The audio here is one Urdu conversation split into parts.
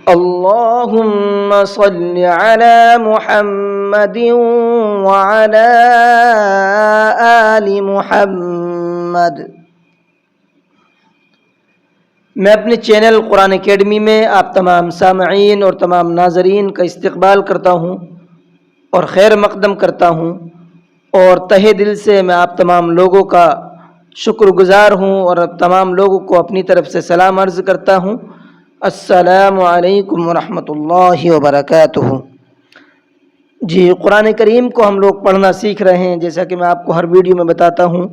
اللهم صل على محمد وعلى آل محمد۔ میں اپنے چینل قرآن اکیڈمی میں آپ تمام سامعین اور تمام ناظرین کا استقبال کرتا ہوں اور خیر مقدم کرتا ہوں، اور تہہ دل سے میں آپ تمام لوگوں کا شکر گزار ہوں اور تمام لوگوں کو اپنی طرف سے سلام عرض کرتا ہوں۔ السلام علیکم ورحمۃ اللہ وبرکاتہ۔ جی، قرآن کریم کو ہم لوگ پڑھنا سیکھ رہے ہیں، جیسا کہ میں آپ کو ہر ویڈیو میں بتاتا ہوں۔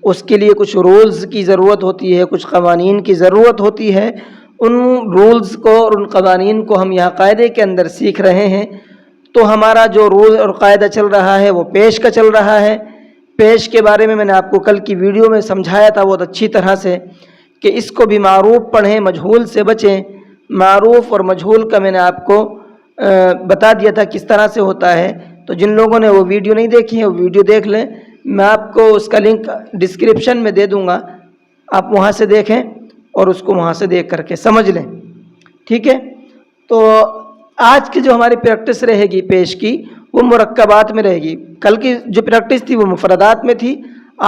اس کے لیے کچھ رولز کی ضرورت ہوتی ہے، کچھ قوانین کی ضرورت ہوتی ہے۔ ان رولز کو اور ان قوانین کو ہم یہاں قاعدے کے اندر سیکھ رہے ہیں۔ تو ہمارا جو رول اور قاعدہ چل رہا ہے وہ پیش کا چل رہا ہے۔ پیش کے بارے میں نے آپ کو کل کی ویڈیو میں سمجھایا تھا بہت اچھی طرح سے کہ اس کو بھی معروف پڑھیں، مجہول سے بچیں۔ معروف اور مجہول کا میں نے آپ کو بتا دیا تھا کس طرح سے ہوتا ہے۔ تو جن لوگوں نے وہ ویڈیو نہیں دیکھی ہے وہ ویڈیو دیکھ لیں، میں آپ کو اس کا لنک ڈسکرپشن میں دے دوں گا، آپ وہاں سے دیکھیں اور اس کو وہاں سے دیکھ کر کے سمجھ لیں، ٹھیک ہے۔ تو آج کی جو ہماری پریکٹس رہے گی پیش کی، وہ مرکبات میں رہے گی۔ کل کی جو پریکٹس تھی وہ مفردات میں تھی،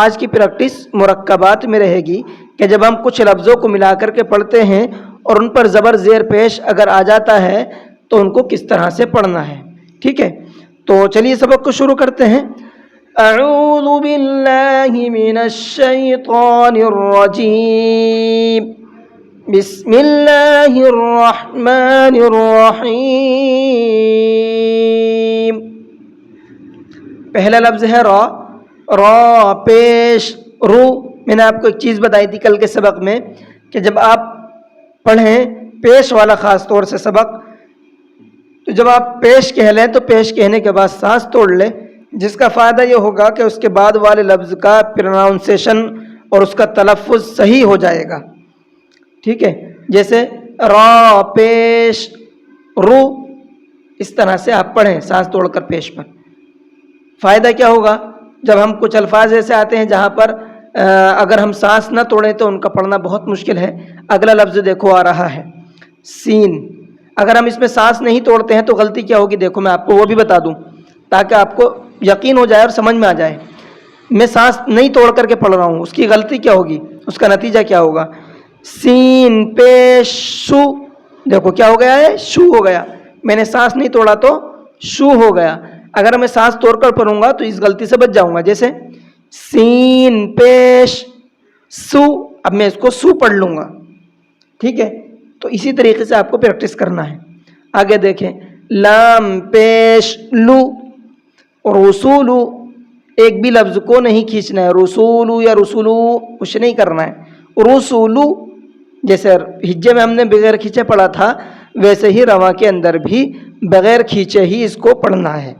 آج کی پریکٹس مرکبات میں رہے گی کہ جب ہم کچھ لفظوں کو ملا کر کے پڑھتے ہیں اور ان پر زبر زیر پیش اگر آ جاتا ہے تو ان کو کس طرح سے پڑھنا ہے، ٹھیک ہے۔ تو چلیے سبق کو شروع کرتے ہیں۔ اعوذ باللہ من الشیطان الرجیم، بسم اللہ الرحمن الرحیم۔ پہلا لفظ ہے را، را پیش رو۔ میں نے آپ کو ایک چیز بتائی تھی کل کے سبق میں کہ جب آپ پڑھیں پیش والا خاص طور سے سبق، تو جب آپ پیش کہہ لیں تو پیش کہنے کے بعد سانس توڑ لیں، جس کا فائدہ یہ ہوگا کہ اس کے بعد والے لفظ کا پروناؤنسیشن اور اس کا تلفظ صحیح ہو جائے گا، ٹھیک ہے۔ جیسے را پیش رو، اس طرح سے آپ پڑھیں سانس توڑ کر پیش پر۔ فائدہ کیا ہوگا؟ جب ہم کچھ الفاظ ایسے آتے ہیں جہاں پر اگر ہم سانس نہ توڑیں تو ان کا پڑھنا بہت مشکل ہے۔ اگلا لفظ دیکھو آ رہا ہے سین، اگر ہم اس میں سانس نہیں توڑتے ہیں تو غلطی کیا ہوگی؟ دیکھو میں آپ کو وہ بھی بتا دوں تاکہ آپ کو یقین ہو جائے اور سمجھ میں آ جائے۔ میں سانس نہیں توڑ کر کے پڑھ رہا ہوں، اس کی غلطی کیا ہوگی، اس کا نتیجہ کیا ہوگا؟ سین پیش شو، دیکھو کیا ہو گیا ہے؟ شو ہو گیا۔ میں نے سانس نہیں توڑا تو شو ہو گیا۔ اگر میں سانس توڑ کر پڑھوں گا تو اس غلطی سے بچ جاؤں گا۔ جیسے سین پیش سو، اب میں اس کو سو پڑھ لوں گا، ٹھیک ہے۔ تو اسی طریقے سے آپ کو پریکٹس کرنا ہے۔ آگے دیکھیں، لام پیش لو، رسولو، ایک بھی لفظ کو نہیں کھینچنا ہے، رسولو یا رسولو کچھ نہیں کرنا ہے، رسولو۔ جیسے ہجے میں ہم نے بغیر کھینچے پڑھا تھا، ویسے ہی رواں کے اندر بھی بغیر کھینچے ہی اس کو پڑھنا ہے۔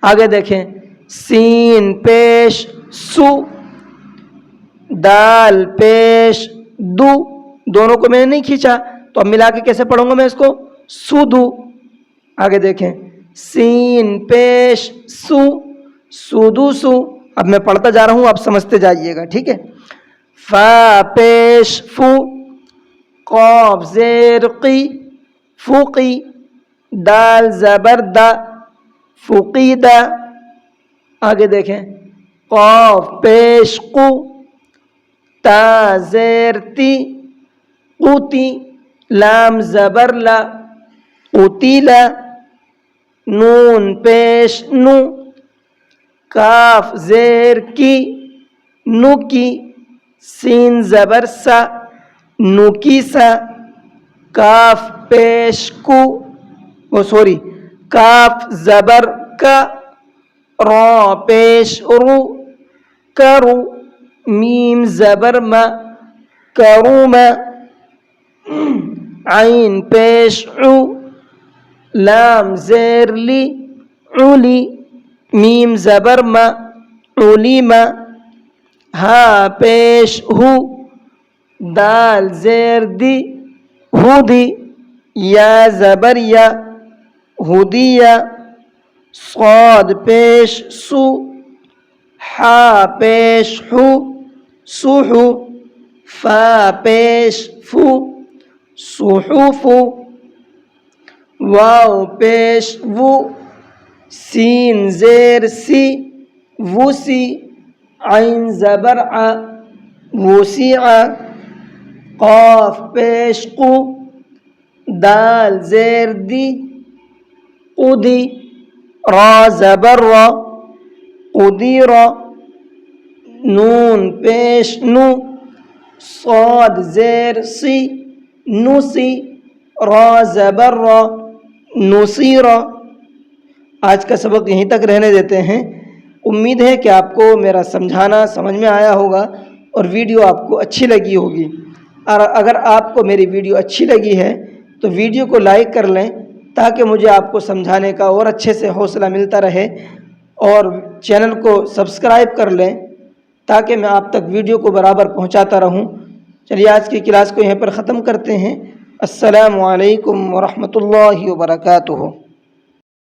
آگے دیکھیں، سین پیش سو، دال پیش دو، دونوں کو میں نے نہیں کھینچا تو اب ملا کے کیسے پڑھوں گا میں اس کو؟ سودو۔ آگے دیکھیں، سین پیش سو، سودو سو۔ اب میں پڑھتا جا رہا ہوں، آپ سمجھتے جائیے گا، ٹھیک ہے۔ فا پیش فو، قاف زیر قی، فوقی، دال زبر دا، فقیدہ۔ آگے دیکھیں، قاف پیش قو، تا زیر تی، قوتی، لام زبر لا، قتیلا، نون پیش نو، کاف زیر کی، نو کی، سین زبر سا، نوکی سا، کاف پیش کو، کاف زبر کا، را پیش رو، کرو، میم زبر ما، کروما، عین پیش عو، لام زیر لی، علی، میم زبر ما، علیما، ہا پیش ہو، دال زیر دی، ہودی، یا زبر یا، ہودیا، صاد پیش سو، حا پیش ہو، سوحو، فا پیش فو، صحوفو، واو پیش وو، سین زیر سی وسی، عین زبر ع وسیع، قاف پیش قو، دال زیر دی قدی، را زبر را قدیر، نون پیش نو، صاد زیر سی نسی، را زبر را نصیر۔ آج کا سبق یہیں تک رہنے دیتے ہیں۔ امید ہے کہ آپ کو میرا سمجھانا سمجھ میں آیا ہوگا اور ویڈیو آپ کو اچھی لگی ہوگی۔ اور اگر آپ کو میری ویڈیو اچھی لگی ہے تو ویڈیو کو لائک کر لیں تاکہ مجھے آپ کو سمجھانے کا اور اچھے سے حوصلہ ملتا رہے، اور چینل کو سبسکرائب کر لیں تاکہ میں آپ تک ویڈیو کو برابر پہنچاتا رہوں۔ چلیے آج کی کلاس کو یہیں پر ختم کرتے ہیں۔ السلام علیکم ورحمۃ اللہ وبرکاتہ۔